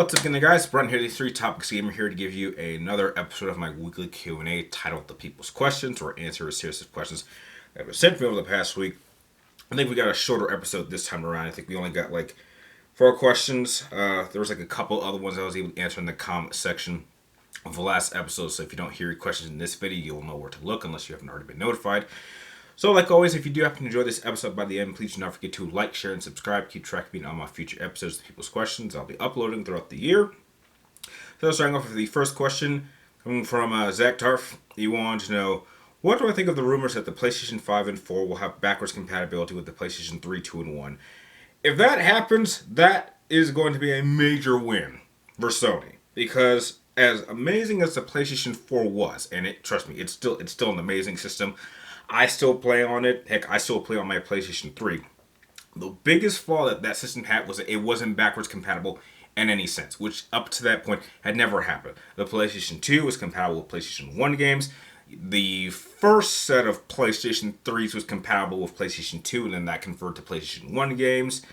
What's up, guys? Brent here, the Three Topics Gamer here to give you another episode of my weekly Q&A titled "The People's Questions," or answer a series of questions that were sent to me over the past week. I think we got a shorter episode this time around. I think we only got like 4 questions. There was like a couple other ones I was able to answer in the comment section of the last episode. So if you don't hear your questions in this video, you'll know where to look unless you haven't already been notified. So like always, if you do happen to enjoy this episode by the end, please do not forget to like, share, and subscribe. Keep track of me on my future episodes of People's Questions I'll be uploading throughout the year. So starting off with the first question, coming from Zach Tarf. He wanted to know, what do I think of the rumors that the PlayStation 5 and 4 will have backwards compatibility with the PlayStation 3, 2, and 1? If that happens, that is going to be a major win for Sony. Because as amazing as the PlayStation 4 was, and trust me, it's still an amazing system. I still play on it. Heck, I still play on my PlayStation 3. The biggest flaw that system had was that it wasn't backwards compatible in any sense, which up to that point had never happened. The PlayStation 2 was compatible with PlayStation 1 games. The first set of PlayStation 3s was compatible with PlayStation 2, and then that converted to PlayStation 1 games.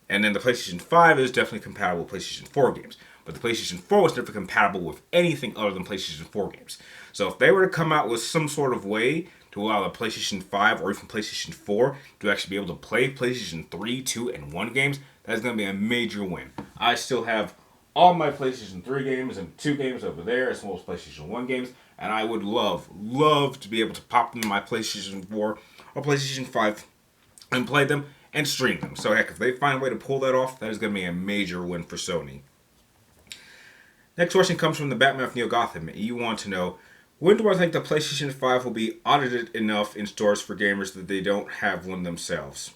And then the PlayStation 5 is definitely compatible with PlayStation 4 games. But the PlayStation 4 was never compatible with anything other than PlayStation 4 games. So if they were to come out with some sort of way to allow the PlayStation 5 or even PlayStation 4 to actually be able to play PlayStation 3, 2, and 1 games, that's going to be a major win. I still have all my PlayStation 3 games and 2 games over there, as well as PlayStation 1 games, and I would love to be able to pop them in my PlayStation 4 or PlayStation 5 and play them and stream them. So heck, if they find a way to pull that off, that is going to be a major win for Sony. Next question comes from the Batman of Neo Gotham. You want to know, when do I think the PlayStation 5 will be audited enough in stores for gamers that they don't have one themselves?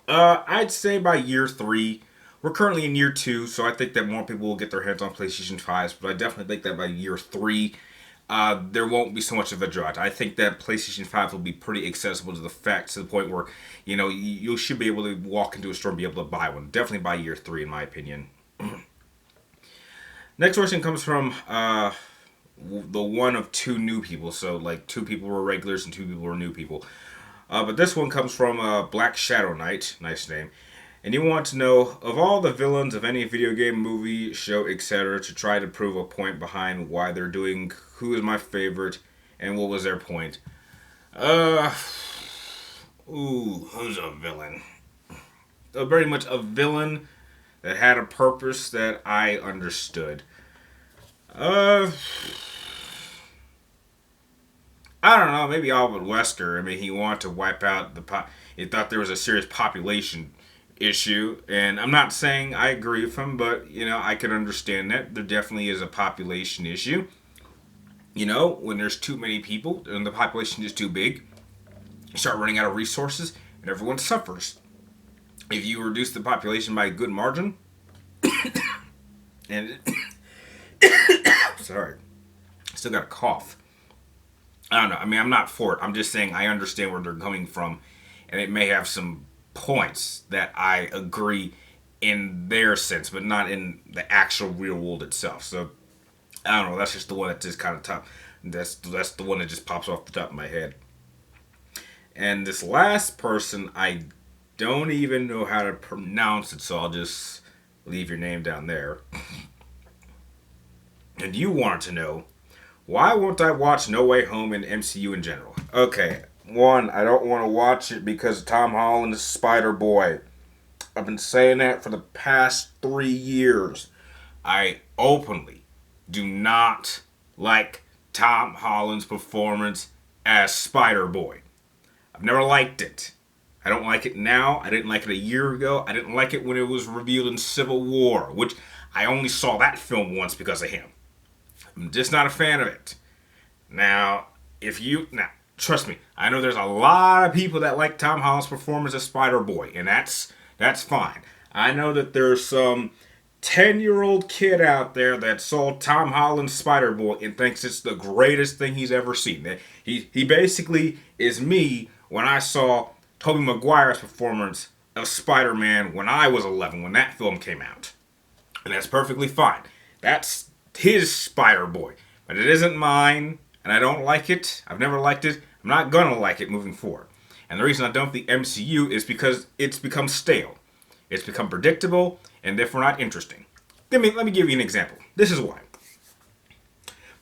I'd say by year 3. We're currently in year 2, so I think that more people will get their hands on PlayStation 5s, but I definitely think that by year 3, there won't be so much of a drought. I think that PlayStation 5 will be pretty accessible to the point where, you should be able to walk into a store and be able to buy one. Definitely by year 3, in my opinion. Next question comes from the one of 2 new people. So, like, 2 people were regulars and 2 people were new people. But this one comes from Black Shadow Knight. Nice name. And you want to know, of all the villains of any video game, movie, show, etc., to try to prove a point behind why they're doing, who is my favorite, and what was their point? Who's a villain? Very much a villain that had a purpose that I understood. I don't know, maybe Albert Wesker. I mean, he wanted to wipe out he thought there was a serious population issue, and I'm not saying I agree with him, but, I can understand that. There definitely is a population issue. When there's too many people and the population is too big, you start running out of resources, and everyone suffers. If you reduce the population by a good margin, and sorry, still got a cough. I don't know. I mean, I'm not for it. I'm just saying I understand where they're coming from, and it may have some points that I agree in their sense, but not in the actual real world itself. So I don't know. That's just the one that just kind of top. That's the one that just pops off the top of my head. And this last person, I don't even know how to pronounce it, so I'll just leave your name down there. And you want to know, why won't I watch No Way Home and MCU in general? Okay, one, I don't want to watch it because Tom Holland is Spider-Boy. I've been saying that for the past 3 years. I openly do not like Tom Holland's performance as Spider-Boy. I've never liked it. I don't like it now. I didn't like it a year ago. I didn't like it when it was revealed in Civil War, which I only saw that film once because of him. I'm just not a fan of it. Now, trust me, I know there's a lot of people that like Tom Holland's performance as Spider-Boy, and that's fine. I know that there's some 10-year-old kid out there that saw Tom Holland's Spider-Boy and thinks it's the greatest thing he's ever seen. He basically is me when I saw Tobey Maguire's performance of Spider-Man when I was 11, when that film came out. And that's perfectly fine. That's his Spider-Boy. But it isn't mine, and I don't like it. I've never liked it. I'm not gonna like it moving forward. And the reason I don't think the MCU is because it's become stale. It's become predictable, and therefore not interesting. let me give you an example. This is why.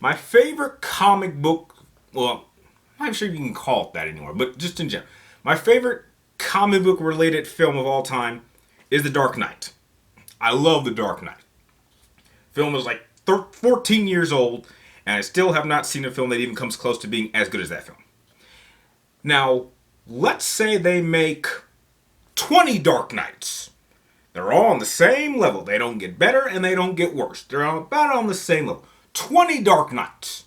My favorite comic book, well, I'm not sure you can call it that anymore, but just in general, my favorite comic book related film of all time is The Dark Knight. I love The Dark Knight. Film is like 14 years old, and I still have not seen a film that even comes close to being as good as that film. Now, let's say they make 20 Dark Knights. They're all on the same level. They don't get better and they don't get worse. They're about on the same level. 20 Dark Knights.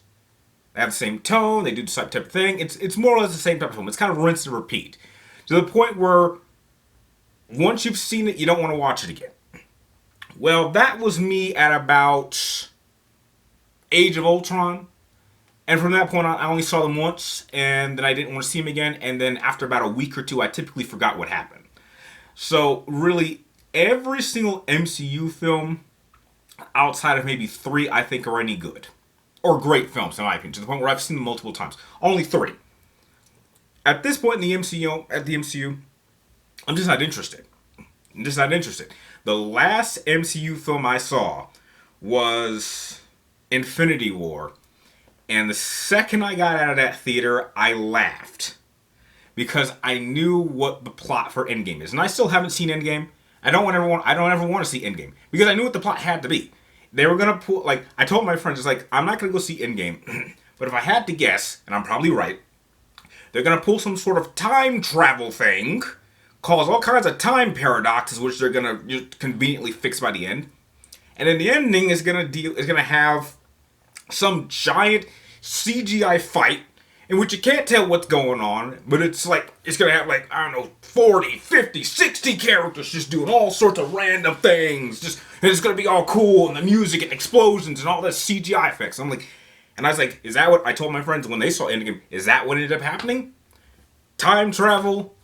They have the same tone. They do the same type of thing. It's more or less the same type of film. It's kind of rinse and repeat. To the point where once you've seen it, you don't want to watch it again. Well, that was me at about Age of Ultron. And from that point on, I only saw them once, and then I didn't want to see them again. And then after about a week or two, I typically forgot what happened. So really, every single MCU film, outside of maybe 3, I think are any good. Or great films, in my opinion, to the point where I've seen them multiple times. Only 3. At this point in the MCU, I'm just not interested. The last MCU film I saw was Infinity War. And the second I got out of that theater, I laughed. Because I knew what the plot for Endgame is. And I still haven't seen Endgame. I don't ever want to see Endgame. Because I knew what the plot had to be. They were going to pull, like, I told my friends, it's like, I'm not going to go see Endgame. But if I had to guess, and I'm probably right, they're going to pull some sort of time travel thing, cause all kinds of time paradoxes, which they're going to conveniently fix by the end. And then the ending is going to have some giant CGI fight in which you can't tell what's going on, but it's going to have, like, I don't know, 40, 50, 60 characters just doing all sorts of random things. And it's going to be all cool, and the music and explosions and all that CGI effects. And I was like, is that what I told my friends when they saw Endgame? Is that what ended up happening? Time travel,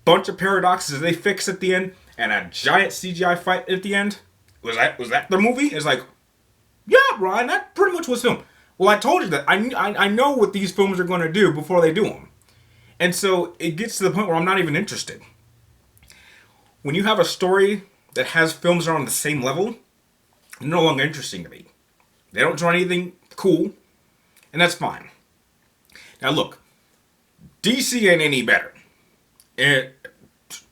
bunch of paradoxes they fix at the end, and a giant CGI fight at the end? Was that the movie? It's like, yeah, Ryan, that pretty much was film. Well, I told you that. I know what these films are going to do before they do them. And so it gets to the point where I'm not even interested. When you have a story that has films that are on the same level, they're no longer interesting to me. They don't draw anything cool, and that's fine. Now look, DC ain't any better. And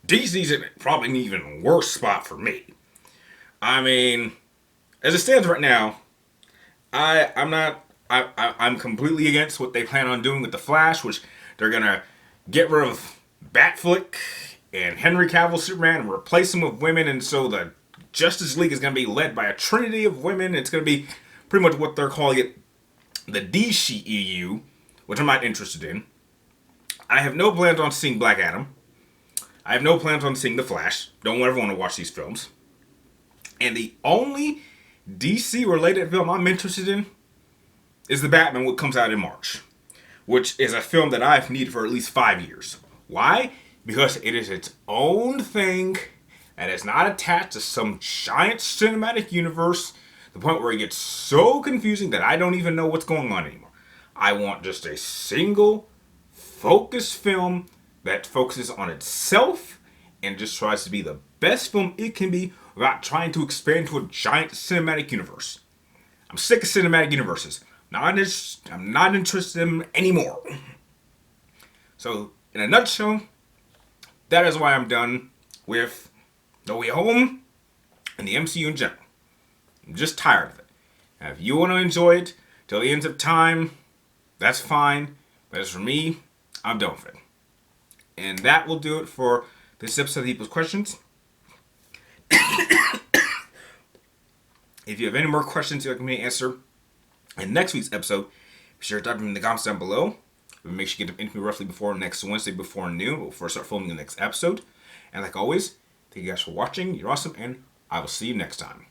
DC's in probably an even worse spot for me. I mean, as it stands right now, I'm completely against what they plan on doing with The Flash, which they're going to get rid of Batfleck and Henry Cavill Superman and replace them with women, and so the Justice League is going to be led by a trinity of women. It's going to be pretty much what they're calling it, the DCEU, which I'm not interested in. I have no plans on seeing Black Adam. I have no plans on seeing The Flash. Don't ever want to watch these films. And the only DC-related film I'm interested in is The Batman, what comes out in March, which is a film that I've needed for at least 5 years. Why? Because it is its own thing and is not attached to some giant cinematic universe, to the point where it gets so confusing that I don't even know what's going on anymore. I want just a single, focused film that focuses on itself and just tries to be the best film it can be without trying to expand to a giant cinematic universe. I'm sick of cinematic universes. I'm not interested in them anymore. So, in a nutshell, that is why I'm done with No Way Home and the MCU in general. I'm just tired of it. Now, if you want to enjoy it till the end of time, that's fine. But as for me, I'm done with it. And that will do it for this episode of People's Questions. If you have any more questions you'd like me to answer in next week's episode, be sure to type them in the comments down below. Make sure you get them into me roughly before next Wednesday before noon, before I start filming the next episode. And like always, thank you guys for watching. You're awesome, and I will see you next time.